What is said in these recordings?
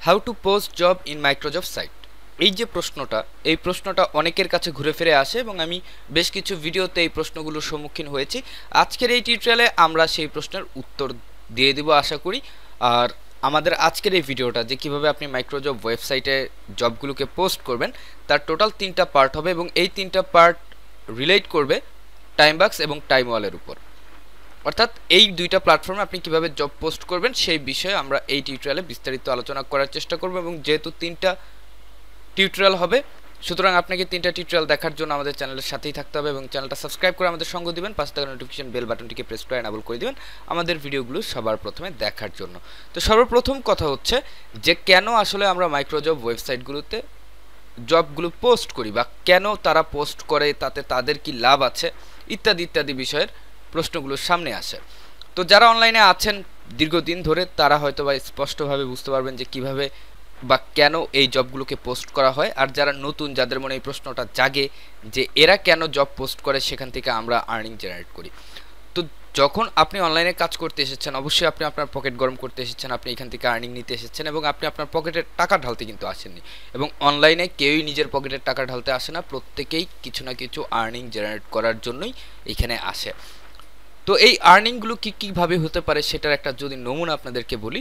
How to post job in microjob site. এই প্রশ্নটা অনেকের কাছে ঘুরে ফিরে আসে এবং আমি বেশ কিছু ভিডিওতে এই প্রশ্নগুলোর সম্মুখীন হয়েছি। আজকের এই টিউটোরিয়ালে আমরা সেই প্রশ্নের উত্তর দিয়ে দিব আশা করি। আর আমাদের আজকের এই ভিডিওটা যে কিভাবে আপনি মাইক্রোজব ওয়েবসাইটে জবগুলোকে পোস্ট করবেন তার টোটাল 3টা পার্ট হবে এবং এই 3টা পার্ট রিলেট করবে টাইমবাক্স এবং টাইমওয়ালের উপর। অর্থাৎ এই দুইটা প্ল্যাটফর্মে আপনি কিভাবে জব পোস্ট করবেন সেই বিষয়ে আমরা এই টিউটোরিয়ালে বিস্তারিত আলোচনা করার চেষ্টা করব এবং যেহেতু 3টা টিউটোরিয়াল হবে সুতরাং আপনাকে 3টা টিউটোরিয়াল দেখার জন্য আমাদের চ্যানেলের সাথেই থাকতে হবে এবং চ্যানেলটা সাবস্ক্রাইব করে আমাদের সঙ্গ দিবেন, পাশে থাকা নোটিফিকেশন বেল বাটনটিকে প্রেস করে এনেবল করে দিবেন আমাদের ভিডিওগুলো সবার প্রথমে দেখার জন্য। তো সর্বপ্রথম কথা হচ্ছে যে কেন আসলে আমরা মাইক্রোজব ওয়েবসাইটগুলোতে জবগুলো পোস্ট করি বা কেন তারা পোস্ট করে, তাতে তাদের কি লাভ আছে ইত্যাদি ইত্যাদি বিষয়ের প্রশ্নগুলো সামনে আসে। তো যারা অনলাইনে আছেন দীর্ঘদিন ধরে তারা হয়তো বা স্পষ্টভাবে বুঝতে পারবেন যে কিভাবে বা কেন এই জবগুলোকে পোস্ট করা হয়। আর যারা নতুন, যাদের মনে এই প্রশ্নটা জাগে যে এরা কেন জব পোস্ট করে, সেখান থেকে আমরা আর্নিং জেনারেট করি। তো যখন আপনি অনলাইনে কাজ করতে এসেছেন অবশ্যই আপনি আপনার পকেট গরম করতে এসেছেন, আপনি এখান থেকে আর্নিং নিতে এসেছেন এবং আপনি আপনার পকেটের টাকা ঢালতে কিন্তু আসেননি। এবং অনলাইনে কেউই নিজের পকেটের টাকা ঢালতে আসে না, প্রত্যেকেই কিছু না কিছু আর্নিং জেনারেট করার জন্যই এখানে আসে। তো এই আর্নিংগুলো কীভাবে হতে পারে সেটার একটা যদি নমুনা আপনাদেরকে বলি,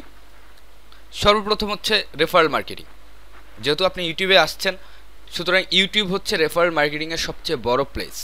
সর্বপ্রথম হচ্ছে রেফারেল মার্কেটিং। যেহেতু আপনি ইউটিউবে আসছেন সুতরাং ইউটিউব হচ্ছে রেফারেল মার্কেটিংয়ের সবচেয়ে বড় প্লেস।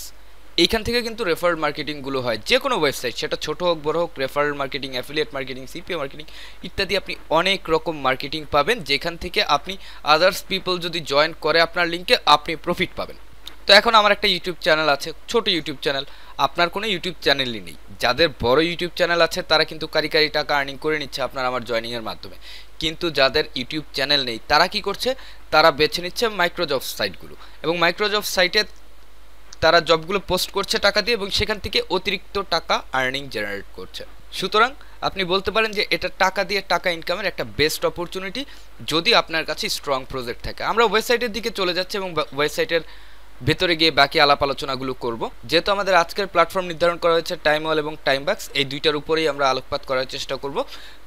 এইখান থেকে কিন্তু রেফারেল মার্কেটিংগুলো হয়, যে কোনো ওয়েবসাইট সেটা ছোট হোক বড় হোক, referral marketing, affiliate marketing, CPA marketing ইত্যাদি আপনি অনেক রকম মার্কেটিং পাবেন, যেখান থেকে আপনি আদার্স পিপল যদি জয়েন করে আপনার লিঙ্কে আপনি প্রফিট পাবেন। তো এখন আমার একটা ইউটিউব চ্যানেল আছে, ছোট ইউটিউব চ্যানেল, আপনার কোনো ইউটিউব চ্যানেলই নেই। যাদের বড় ইউটিউব চ্যানেল আছে তারা কিন্তু কারি টাকা আর্নিং করে নিচ্ছে আপনার আমার জয়েনিংয়ের মাধ্যমে, কিন্তু যাদের ইউটিউব চ্যানেল নেই তারা কি করছে, তারা বেছে নিচ্ছে মাইক্রোজব সাইটগুলো এবং মাইক্রোজব সাইটে তারা জবগুলো পোস্ট করছে টাকা দিয়ে এবং সেখান থেকে অতিরিক্ত টাকা আর্নিং জেনারেট করছে। সুতরাং আপনি বলতে পারেন যে এটা টাকা দিয়ে টাকা ইনকামের একটা বেস্ট অপরচুনিটি যদি আপনার কাছে স্ট্রং প্রজেক্ট থাকে। আমরা ওয়েবসাইটের দিকে চলে যাচ্ছি এবং ওয়েবসাইটের ভেতরে গিয়ে বাকি আলাপ আলোচনাগুলো করব। যেহেতু আমাদের আজকের প্ল্যাটফর্ম নির্ধারণ করা হয়েছে টাইমওয়াল এবং টাইমবাক্স, এই দুইটার উপরেই আমরা আলোকপাত করার চেষ্টা করব।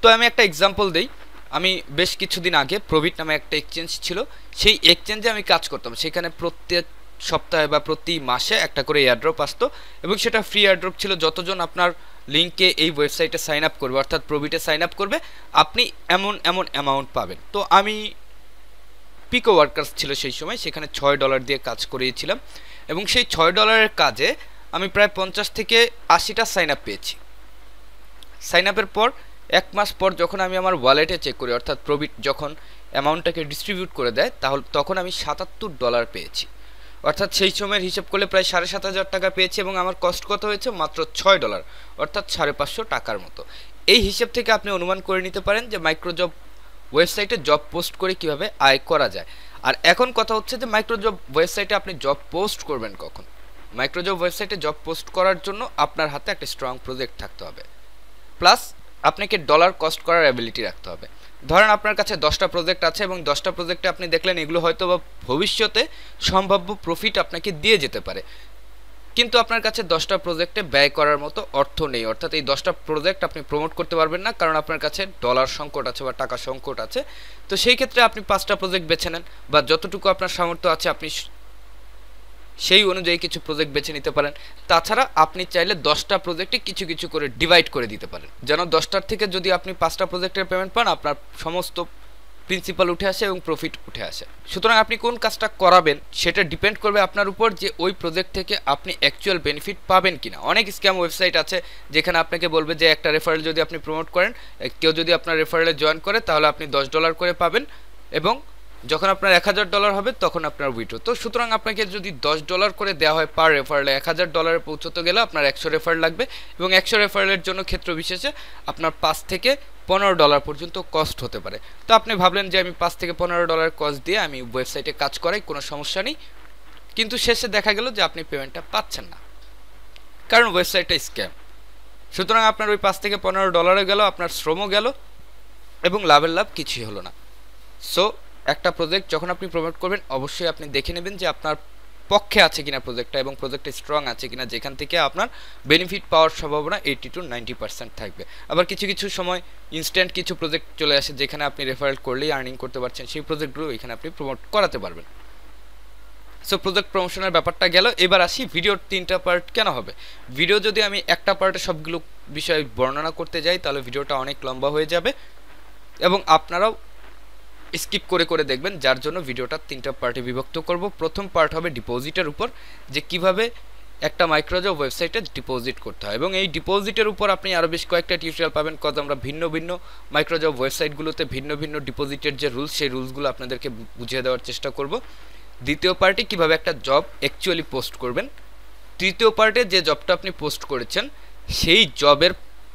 তো আমি একটা এক্সাম্পল দিই। আমি বেশ কিছুদিন আগে প্রভিট নামে একটা এক্সচেঞ্জ ছিল, সেই এক্সচেঞ্জে আমি কাজ করতাম। সেখানে প্রত্যেক সপ্তাহে বা প্রতি মাসে একটা করে এয়ারড্রপ আসতো এবং সেটা ফ্রি এয়ারড্রপ ছিল। যতজন আপনার লিঙ্কে এই ওয়েবসাইটে সাইন আপ করবে অর্থাৎ প্রভিটে সাইন আপ করবে আপনি এমন অ্যামাউন্ট পাবেন। তো আমি পিকো ওয়ার্কার্স ছিল সেই সময়, সেখানে $6 দিয়ে কাজ করিয়েছিলাম এবং সেই $6 কাজে আমি প্রায় 50 থেকে 80টা সাইন আপ পেয়েছি। সাইন আপের পর 1 মাস পর যখন আমি আমার ওয়ালেটে চেক করি, অর্থাৎ প্রভিট যখন অ্যামাউন্টটাকে ডিস্ট্রিবিউট করে দেয় তাহলে তখন আমি $77 পেয়েছি। অর্থাৎ সেই সময়ের হিসাব করলে প্রায় 7,500 টাকা পেয়েছি এবং আমার কস্ট কত হয়েছে মাত্র $6 অর্থাৎ 550 টাকার মতো। এই হিসাব থেকে আপনি অনুমান করে নিতে পারেন যে মাইক্রোজব ওয়েবসাইটে জব পোস্ট করে কিভাবে আয় করা যায়। আর এখন কথা হচ্ছে যে মাইক্রোজব ওয়েবসাইটে আপনি জব পোস্ট করবেন কখন। মাইক্রোজব ওয়েবসাইটে জব পোস্ট করার জন্য আপনার হাতে একটা স্ট্রং প্রজেক্ট থাকতে হবে, প্লাস আপনাকে ডলার কস্ট করার অ্যাবিলিটি রাখতে হবে। ধরেন আপনার কাছে 10টা প্রজেক্ট আছে এবং 10টা প্রজেক্টে আপনি দেখলেন এগুলো হয়তো বা ভবিষ্যতে সম্ভাব্য প্রফিট আপনাকে দিয়ে যেতে পারে, কিন্তু আপনার কাছে 10টা প্রজেক্টে ব্যয় করার মতো অর্থ নেই। অর্থাৎ এই 10টা প্রজেক্ট আপনি প্রমোট করতে পারবেন না, কারণ আপনার কাছে ডলার সংকট আছে বা টাকা সংকট আছে। তো সেই ক্ষেত্রে আপনি 5টা প্রজেক্ট বেছে নেন বা যতটুকু আপনার সামর্থ্য আছে আপনি সেই অনুযায়ী কিছু প্রজেক্ট বেছে নিতে পারেন। তাছাড়া আপনি চাইলে 10টা প্রজেক্টে কিছু কিছু করে ডিভাইড করে দিতে পারেন, যেন 10টার থেকে যদি আপনি 5টা প্রজেক্টের পেমেন্ট পান আপনার সমস্ত প্রিন্সিপাল উঠে আসে এবং প্রফিট উঠে আসে। সুতরাং আপনি কোন কাজটা করাবেন সেটা ডিপেন্ড করবে আপনার উপর যে ওই প্রজেক্ট থেকে আপনি অ্যাকচুয়াল বেনিফিট পাবেন কিনা। অনেক স্ক্যাম ওয়েবসাইট আছে যেখানে আপনাকে বলবে যে একটা রেফারেল যদি আপনি প্রমোট করেন, কেউ যদি আপনার রেফারেলে জয়েন করে তাহলে আপনি $10 করে পাবেন এবং যখন আপনার $1000 হবে তখন আপনার উইথড্র। তো সুতরাং আপনাকে যদি $10 করে দেওয়া হয় পার রেফারেলে, $1000 পৌঁছতে গেলে আপনার 100 রেফারেল লাগবে এবং 100 রেফারেলের জন্য ক্ষেত্র বিশেষে আপনার $5 থেকে $15 পর্যন্ত কস্ট হতে পারে। তো আপনি ভাবলেন যে আমি $5 থেকে $15 কস্ট দিয়ে আমি ওয়েবসাইটে কাজ করাই, কোনো সমস্যা নেই, কিন্তু শেষে দেখা গেল যে আপনি পেমেন্টটা পাচ্ছেন না, কারণ ওয়েবসাইটটা স্ক্যাম। সুতরাং আপনার ওই $5 থেকে $15 গেল, আপনার শ্রমও গেল এবং লাভের লাভ কিছুই হলো না। সো একটা প্রজেক্ট যখন আপনি প্রমোট করবেন অবশ্যই আপনি দেখে নেবেন যে আপনার পক্ষে আছে কিনা প্রজেক্টটা এবং প্রজেক্টটা স্ট্রং আছে কিনা, যেখান থেকে আপনার বেনিফিট পাওয়ার সম্ভাবনা 80 to 90% থাকবে। আবার কিছু কিছু সময় ইনস্ট্যান্ট কিছু প্রজেক্ট চলে আসে যেখানে আপনি রেফারেল করলেই আর্নিং করতে পারছেন, সেই প্রজেক্টগুলো এখানে আপনি প্রমোট করাতে পারবেন। সো প্রজেক্ট প্রমোশনের ব্যাপারটা গেল। এবার আসি ভিডিওর 3টা পার্ট কেন হবে। ভিডিও যদি আমি একটা পার্টে সবগুলো বিষয় বর্ণনা করতে যাই তাহলে ভিডিওটা অনেক লম্বা হয়ে যাবে এবং আপনারাও স্কিপ করে করে দেখবেন, যার জন্য ভিডিওটা 3টা পার্টে বিভক্ত করব। প্রথম পার্ট হবে ডিপোজিটের উপর, যে কিভাবে একটা মাইক্রোজব ওয়েবসাইটে ডিপোজিট করতে হয়, এবং এই ডিপোজিটের উপর আপনি আরও বেশ কয়েকটা টিউটোরিয়াল পাবেন, কজ আমরা ভিন্ন ভিন্ন মাইক্রোজব ওয়েবসাইটগুলোতে ভিন্ন ভিন্ন ডিপোজিটের যে রুলস, সেই রুলসগুলো আপনাদেরকে বুঝিয়ে দেওয়ার চেষ্টা করব। দ্বিতীয় পার্টে কিভাবে একটা জব অ্যাকচুয়ালি পোস্ট করবেন। তৃতীয় পার্টে যে জবটা আপনি পোস্ট করেছেন সেই জবের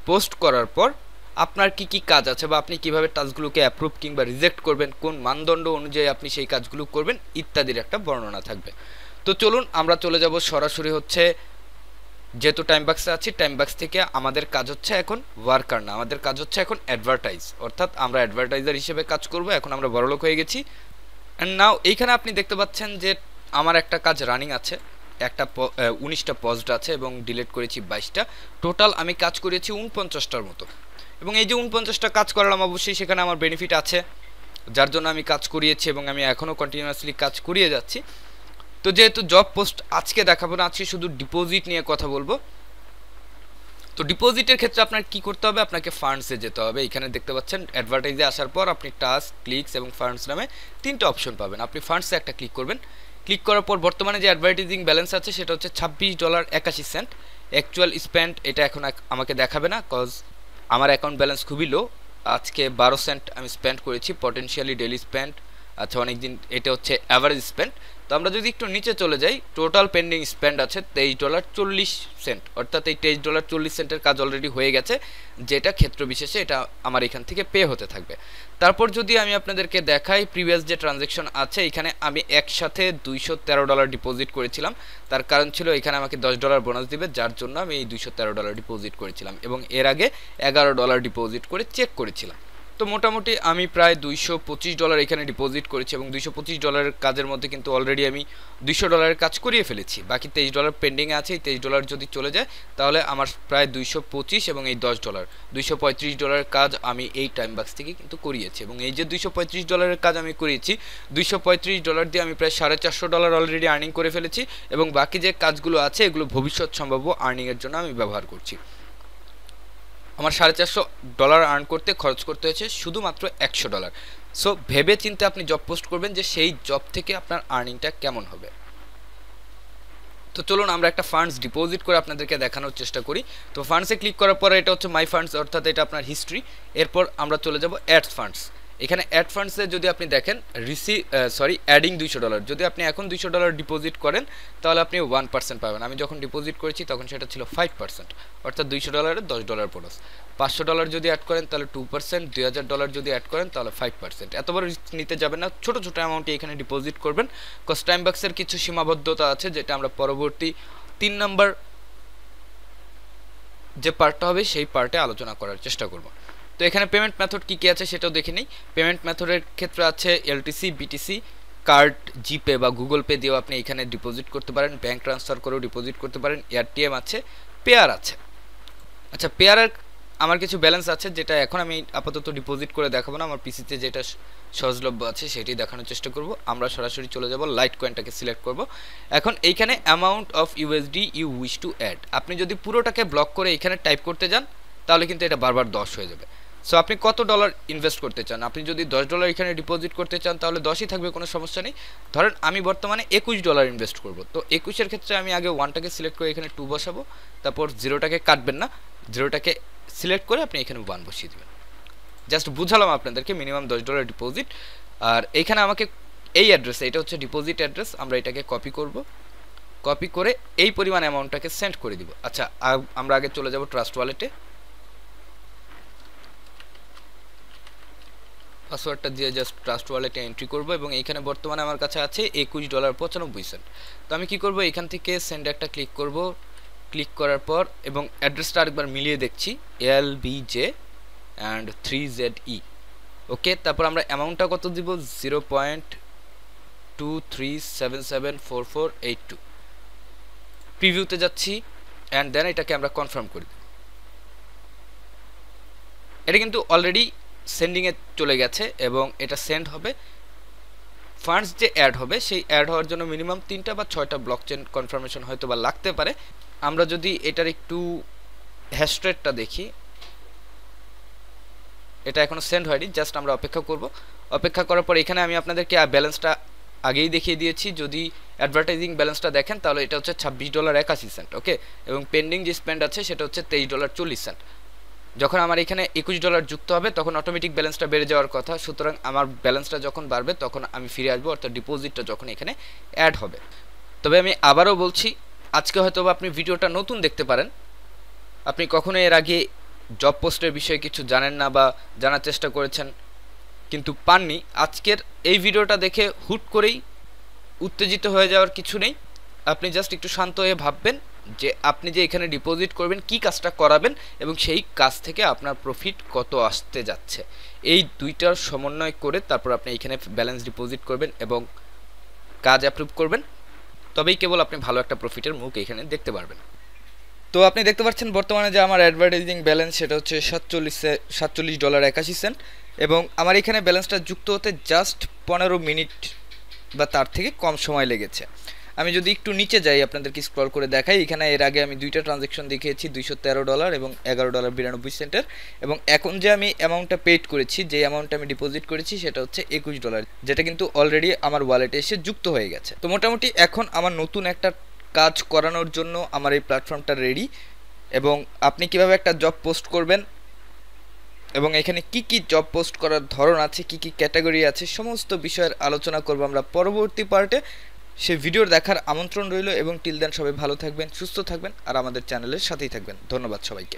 পোস্ট করার পর আপনার কি কি কাজ আছে বা আপনি কিভাবে টাস্কগুলোকে অ্যাপ্রুভ কিংবা রিজেক্ট করবেন, কোন মানদণ্ড অনুযায়ী আপনি সেই কাজগুলো করবেন ইত্যাদির একটা বর্ণনা থাকবে। তো চলুন আমরা চলে যাব সরাসরি হচ্ছে, যেহেতু টাইম বাক্সে আছি, টাইম বাক্স থেকে আমাদের কাজ হচ্ছে এখন ওয়ার্কার না, আমাদের কাজ হচ্ছে এখন অ্যাডভার্টাইজ, অর্থাৎ আমরা অ্যাডভার্টাইজার হিসেবে কাজ করব। এখন আমরা বড়লোক হয়ে গেছি। অ্যান্ড নাও এইখানে আপনি দেখতে পাচ্ছেন যে আমার একটা কাজ রানিং আছে, একটা 19টা পজড আছে এবং ডিলিট করেছি 22টা। টোটাল আমি কাজ করেছি 49টার মতো, এবং এই যে 49টা কাজ করলাম অবশ্যই সেখানে আমার বেনিফিট আছে, যার জন্য আমি কাজ করিয়েছি এবং আমি এখনও কন্টিনিউয়াসলি কাজ করিয়ে যাচ্ছি। তো যেহেতু জব পোস্ট আজকে দেখাবো না, আজকে শুধু ডিপোজিট নিয়ে কথা বলবো। তো ডিপোজিটের ক্ষেত্রে আপনার কি করতে হবে, আপনাকে ফান্ডসে যেতে হবে। এখানে দেখতে পাচ্ছেন অ্যাডভার্টাইজে আসার পর আপনি টাস্ক, ক্লিকস এবং ফান্ডস নামে 3টা অপশন পাবেন। আপনি ফান্ডসে একটা ক্লিক করবেন। ক্লিক করার পর বর্তমানে যে অ্যাডভার্টাইজিং ব্যালেন্স আছে সেটা হচ্ছে $26.81। অ্যাকচুয়াল স্পেন্ড এটা এখন আমাকে দেখাবে না, কজ আমার অ্যাকাউন্ট ব্যালেন্স খুবই লো। আজকে 12 সেন্ট আমি স্পেন্ড করেছি, পটেনশিয়ালি ডেইলি স্পেন্ড। আচ্ছা, অনেক দিন এটা হচ্ছে অ্যাভারেজ স্পেন্ড। তো আমরা যদি একটু নিচে চলে যাই, টোটাল পেন্ডিং স্পেন্ড আছে $23.40, অর্থাৎ এই $23.40 কাজ অলরেডি হয়ে গেছে, যেটা ক্ষেত্র বিশেষে এটা আমার এখান থেকে পে হতে থাকবে। তারপর যদি আমি আপনাদেরকে দেখাই প্রিভিয়াস যে ট্রানজ্যাকশন আছে, এখানে আমি একসাথে $213 ডিপোজিট করেছিলাম। তার কারণ ছিল এখানে আমাকে $10 বোনাস দিবে, যার জন্য আমি এই $213 ডিপোজিট করেছিলাম এবং এর আগে $11 ডিপোজিট করে চেক করেছিলাম। তো মোটামুটি আমি প্রায় $225 এখানে ডিপোজিট করেছি এবং $225 কাজের মধ্যে কিন্তু অলরেডি আমি $200 কাজ করিয়ে ফেলেছি। বাকি $23 পেন্ডিংয়ে আছে। এই $23 যদি চলে যায় তাহলে আমার প্রায় 225 এবং এই $10 $235 কাজ আমি এই টাইম বাক্স থেকে কিন্তু করিয়েছি। এবং এই যে $235 কাজ আমি করিয়েছি, $235 দিয়ে আমি প্রায় $450 অলরেডি আর্নিং করে ফেলেছি এবং বাকি যে কাজগুলো আছে এগুলো ভবিষ্যৎ সম্ভাব্য আর্নিংয়ের জন্য আমি ব্যবহার করছি। আমার $450 আর্ন করতে খরচ করতে হয়েছে শুধুমাত্র $100। সো ভেবে চিন্তে আপনি জব পোস্ট করবেন যে সেই জব থেকে আপনার আর্নিংটা কেমন হবে। তো চলুন আমরা একটা ফান্ডস ডিপোজিট করে আপনাদেরকে দেখানোর চেষ্টা করি। তো ফান্ডসে ক্লিক করার পরে এটা হচ্ছে মাই ফান্ডস, অর্থাৎ এটা আপনার হিস্ট্রি। এরপর আমরা চলে যাব অ্যাড ফান্ডস। এখানে অ্যাড ফান্ডসে যদি আপনি দেখেন অ্যাডিং $200, যদি আপনি এখন $200 ডিপোজিট করেন তাহলে আপনি 1% পাবেন। আমি যখন ডিপোজিট করেছি তখন সেটা ছিল 5%, অর্থাৎ $200 $10 বোনাস। $500 যদি অ্যাড করেন তাহলে 2%, $2000 যদি অ্যাড করেন তাহলে 5%। এত বড় রিস্ক নিতে যাবেন না, ছোটো ছোটো অ্যামাউন্টে এখানে ডিপোজিট করবেন। কজ টাইম বাক্সের কিছু সীমাবদ্ধতা আছে, যেটা আমরা পরবর্তী 3 নম্বর যে পার্টটা হবে সেই পার্টে আলোচনা করার চেষ্টা করব। তো এখানে পেমেন্ট মেথড কী কী আছে সেটাও দেখে নিই। পেমেন্ট মেথডের ক্ষেত্রে আছে এলটিসি, বিটিসি, কার্ড, জিপে বা গুগল পে দিয়েও আপনি এখানে ডিপোজিট করতে পারেন, ব্যাঙ্ক ট্রান্সফার করেও ডিপোজিট করতে পারেন, এটিএম আছে, পেয়ার আছে। আচ্ছা, পেয়ারের আমার কিছু ব্যালেন্স আছে যেটা এখন আমি আপাতত ডিপোজিট করে দেখাবো না, আমার পিসিতে যেটা সহজলভ্য আছে সেটি দেখানোর চেষ্টা করব। আমরা সরাসরি চলে যাব, লাইট কয়েনটাকে সিলেক্ট করব। এখন এইখানে amount of USD you wish to add, আপনি যদি পুরোটাকে ব্লক করে এখানে টাইপ করতে যান তাহলে কিন্তু এটা বারবার 10 হয়ে যাবে। সো আপনি কত ডলার ইনভেস্ট করতে চান, আপনি যদি $10 এখানে ডিপোজিট করতে চান তাহলে 10ই থাকবে, কোনো সমস্যা নেই। ধরেন আমি বর্তমানে $21 ইনভেস্ট করব, তো 21-এর ক্ষেত্রে আমি আগে 1টাকে সিলেক্ট করে এখানে 2 বসাবো, তারপর 0টাকে কাটবেন না, 0টাকে সিলেক্ট করে আপনি এখানে 1 বসিয়ে দেবেন। জাস্ট বুঝালাম আপনাদেরকে মিনিমাম $10 ডিপোজিট। আর এইখানে আমাকে এই অ্যাড্রেসে, এটা হচ্ছে ডিপোজিট অ্যাড্রেস, আমরা এটাকে কপি করব, কপি করে এই পরিমাণ অ্যামাউন্টটাকে সেন্ড করে দিব। আচ্ছা, আমরা আগে চলে যাব ট্রাস্ট ওয়ালেটে, পাসওয়ার্ডটা দিয়ে জাস্ট ট্রাস্ট ওয়ালেটে এন্ট্রি করব এবং এইখানে বর্তমানে আমার কাছে আছে $21.95। তো আমি কি করব, এখান থেকে সেন্ড একটা ক্লিক করব, ক্লিক করার পর এবং অ্যাড্রেসটা আরেকবার মিলিয়ে দেখছি, LBJ and 3ZE। ওকে, তারপর আমরা অ্যামাউন্টটা কত দিব, 23774482 প্রিভিউতে যাচ্ছি অ্যান্ড দেন এটাকে আমরা কনফার্ম করি। এটা কিন্তু অলরেডি সেন্ডিংয়ে চলে গেছে এবং এটা সেন্ড হবে। ফান্ডস যে অ্যাড হবে সেই অ্যাড হওয়ার জন্য মিনিমাম 3টা বা 6টা ব্লকচেন কনফার্মেশন হয়তো বা লাগতে পারে। আমরা যদি এটার একটু হ্যাশ রেটটা দেখি, এটা এখনো সেন্ড হয়নি, জাস্ট আমরা অপেক্ষা করব। অপেক্ষা করার পর এখানে আমি আপনাদেরকে ব্যালেন্সটা আগেই দেখিয়ে দিয়েছি। যদি অ্যাডভার্টাইজিং ব্যালেন্সটা দেখেন তাহলে এটা হচ্ছে $26.81, ওকে। এবং পেন্ডিং যে স্পেন্ড আছে সেটা হচ্ছে $23.40। যখন আমার এখানে $21 যুক্ত হবে তখন অটোমেটিক ব্যালেন্সটা বেড়ে যাওয়ার কথা। সুতরাং আমার ব্যালেন্সটা যখন বাড়বে তখন আমি ফিরে আসবো, অর্থাৎ ডিপোজিটটা যখন এখানে অ্যাড হবে। তবে আমি আবারও বলছি, আজকে হয়তো আপনি ভিডিওটা নতুন দেখতে পারেন, আপনি কখনো এর আগে জব পোস্টের বিষয়ে কিছু জানেন না বা জানার চেষ্টা করেছেন কিন্তু পাননি। আজকের এই ভিডিওটা দেখে হুট করেই উত্তেজিত হয়ে যাওয়ার কিছু নেই। আপনি জাস্ট একটু শান্ত হয়ে ভাববেন যে আপনি যে এখানে ডিপোজিট করবেন কি কাজটা করাবেন এবং সেই কাজ থেকে আপনার প্রফিট কত আসতে যাচ্ছে, এই দুইটার সমন্বয় করে তারপর আপনি এখানে ব্যালেন্স ডিপোজিট করবেন এবং কাজ অ্যাপ্রুভ করবেন, তবেই কেবল আপনি ভালো একটা প্রফিটের মুখ এখানে দেখতে পারবেন। তো আপনি দেখতে পাচ্ছেন বর্তমানে যে আমার অ্যাডভার্টাইজিং ব্যালেন্স সেটা হচ্ছে $47.81 এবং আমার এখানে ব্যালেন্সটা যুক্ত হতে জাস্ট 15 মিনিট বা তার থেকে কম সময় লেগেছে। আমি যদি একটু নিচে যাই আপনাদেরকে স্ক্রল করে দেখাই, এখানে এর আগে আমি দুইটা ট্রানজ্যাকশন দেখিয়েছি, $213 এবং $11.92, এবং এখন যে আমি অ্যামাউন্টটা পেড করেছি, যে অ্যামাউন্টটা আমি ডিপোজিট করেছি সেটা হচ্ছে $21, যেটা কিন্তু অলরেডি আমার ওয়ালেটে এসে যুক্ত হয়ে গেছে। তো মোটামুটি এখন আমার নতুন একটা কাজ করানোর জন্য আমার এই প্ল্যাটফর্মটা রেডি। এবং আপনি কিভাবে একটা জব পোস্ট করবেন এবং এখানে কি কি জব পোস্ট করার ধরন আছে, কি কি ক্যাটাগরি আছে, সমস্ত বিষয়ের আলোচনা করব আমরা পরবর্তী পার্টে। সেই ভিডিওর দেখার আমন্ত্রণ রইল এবং টিল দেন সবাই ভালো থাকবেন, সুস্থ থাকবেন আর আমাদের চ্যানেলের সাথেই থাকবেন। ধন্যবাদ সবাইকে।